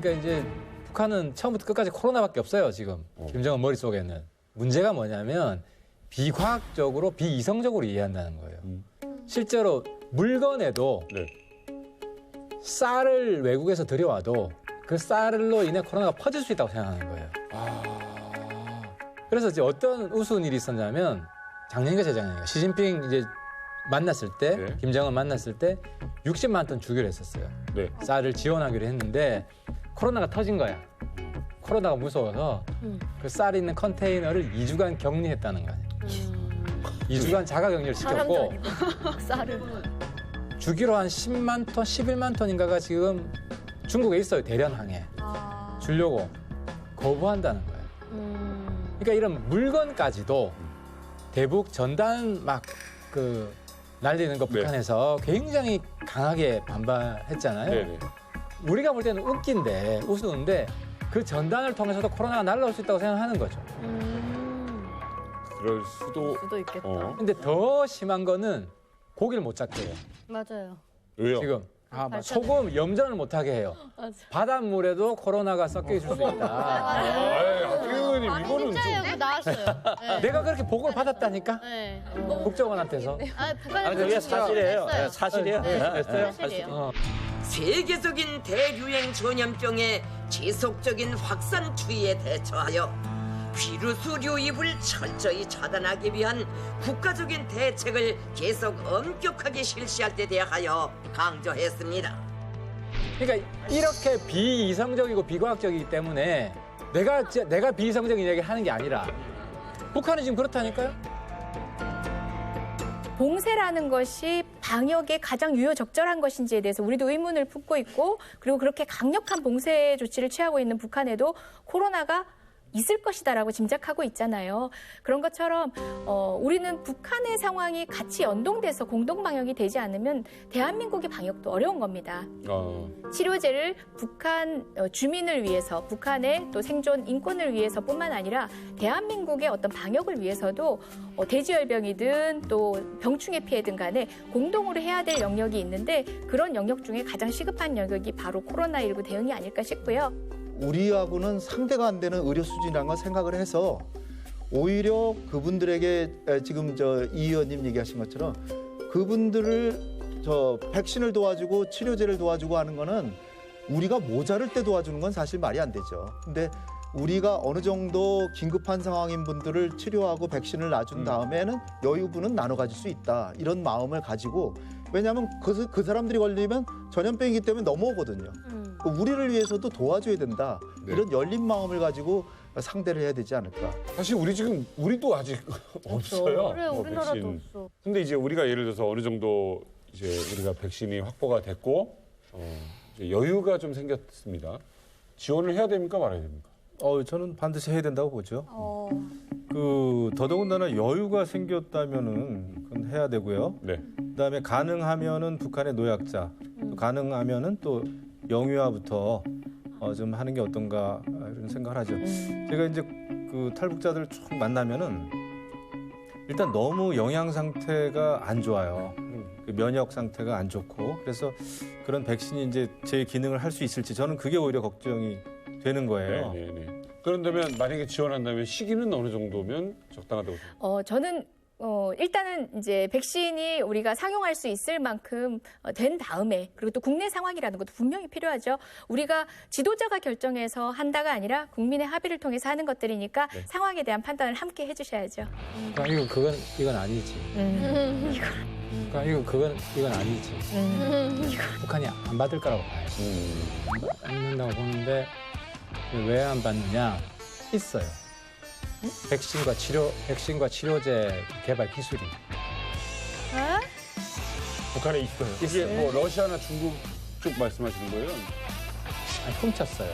그러니까 이제 북한은 처음부터 끝까지 코로나밖에 없어요, 지금. 김정은 머릿속에는. 문제가 뭐냐면 비과학적으로, 비이성적으로 이해한다는 거예요. 실제로 물건에도 네. 쌀을 외국에서 들여와도 그 쌀로 인해 코로나가 퍼질 수 있다고 생각하는 거예요. 그래서 이제 어떤 우스운 일이 있었냐면 작년인가 재작년인가 시진핑 이제 만났을 때, 네. 김정은 만났을 때 60만 톤 주기로 했었어요. 네. 쌀을 지원하기로 했는데 코로나가 터진 거야. 코로나가 무서워서 그 쌀 있는 컨테이너를 2주간 격리했다는 거예요. 2주간 자가 격리를 시켰고 쌀을. 주기로 한 10만 톤, 11만 톤인가가 지금 중국에 있어요. 대련항에. 주려고 거부한다는 거예요. 그러니까 이런 물건까지도 대북 전단 막 그 날리는 거 북한에서 굉장히 강하게 반발했잖아요. 네네. 우리가 볼 때는 웃긴데, 우스운데 그 전단을 통해서도 코로나가 날라올 수 있다고 생각하는 거죠. 그럴 수도 있겠다. 근데 더 심한 거는 고기를 못 잡게 해요. 맞아요. 왜요? 지금 소금 염전을 못 하게 해요. 바닷물에도 코로나가 섞여 있을 수 있다. 박 의원님 이거는 진짜예요. 그거 나왔어요. 네. 내가 그렇게 보고를 받았다니까? 네. 국정원한테서. 북한에 그게 사실이에요. 네, 사실이에요. 됐어요? 사실이에요. 세계적인 대유행 전염병의 지속적인 확산 추이에 대처하여 비루스 유입을 철저히 차단하기 위한 국가적인 대책을 계속 엄격하게 실시할 데 대하여 강조했습니다. 그러니까 이렇게 비이성적이고 비과학적이기 때문에 내가 비이성적인 얘기를 하는 게 아니라 북한이 지금 그렇다니까요? 봉쇄라는 것이 방역에 가장 유효적절한 것인지에 대해서 우리도 의문을 품고 있고, 그리고 그렇게 강력한 봉쇄 조치를 취하고 있는 북한에도 코로나가 있을 것이다라고 짐작하고 있잖아요. 그런 것처럼 우리는 북한의 상황이 같이 연동돼서 공동 방역이 되지 않으면 대한민국의 방역도 어려운 겁니다. 치료제를 북한 주민을 위해서, 북한의 또 생존 인권을 위해서뿐만 아니라 대한민국의 어떤 방역을 위해서도 대지열병이든 또 병충해 피해든 간에 공동으로 해야 될 영역이 있는데, 그런 영역 중에 가장 시급한 영역이 바로 코로나19 대응이 아닐까 싶고요. 우리하고는 상대가 안 되는 의료 수준이라는 걸 생각을 해서 오히려 그분들에게 지금 이 의원님 얘기하신 것처럼 그분들을 백신을 도와주고 치료제를 도와주고 하는 거는 우리가 모자랄 때 도와주는 건 사실 말이 안 되죠. 근데 우리가 어느 정도 긴급한 상황인 분들을 치료하고 백신을 놔준 다음에는 여유분은 나눠 가질 수 있다. 이런 마음을 가지고, 왜냐하면 그 사람들이 걸리면 전염병이기 때문에 넘어오거든요. 우리를 위해서도 도와줘야 된다. 네. 이런 열린 마음을 가지고 상대를 해야 되지 않을까. 사실 우리도 아직 없어요. 그래, 뭐 우리나라도 백신. 없어. 근데 이제 우리가 예를 들어서 어느 정도 이제 우리가 백신이 확보가 됐고 이제 여유가 좀 생겼습니다. 지원을 해야 됩니까 말아야 됩니까? 저는 반드시 해야 된다고 보죠. 더더군다나 여유가 생겼다면은 그건 해야 되고요. 네. 그다음에 가능하면은 북한의 노약자, 또 가능하면은 또 영유아부터 좀 하는 게 어떤가 이런 생각을 하죠. 제가 이제 그 탈북자들 쭉 만나면은 일단 너무 영양 상태가 안 좋아요. 그 면역 상태가 안 좋고, 그래서 그런 백신이 이제 제 기능을 할 수 있을지 저는 그게 오히려 걱정이 되는 거예요. 네네네. 그런다면 만약에 지원한다면 시기는 어느 정도면 적당하다고 생각해요? 저는 일단은 이제 백신이 우리가 상용할 수 있을 만큼 된 다음에, 그리고 또 국내 상황이라는 것도 분명히 필요하죠. 우리가 지도자가 결정해서 한다가 아니라 국민의 합의를 통해서 하는 것들이니까 네. 상황에 대한 판단을 함께 해주셔야죠. 그러니까 이건 아니지. 그러니까 이건 아니지. 북한이 안 받을 거라고 봐요. 안 받는다고 보는데 왜 안 받느냐? 있어요. 백신과 치료제 개발 기술이. 북한에 있어요. 이게 뭐 러시아나 중국 쪽 말씀하시는 거예요? 아니, 훔쳤어요.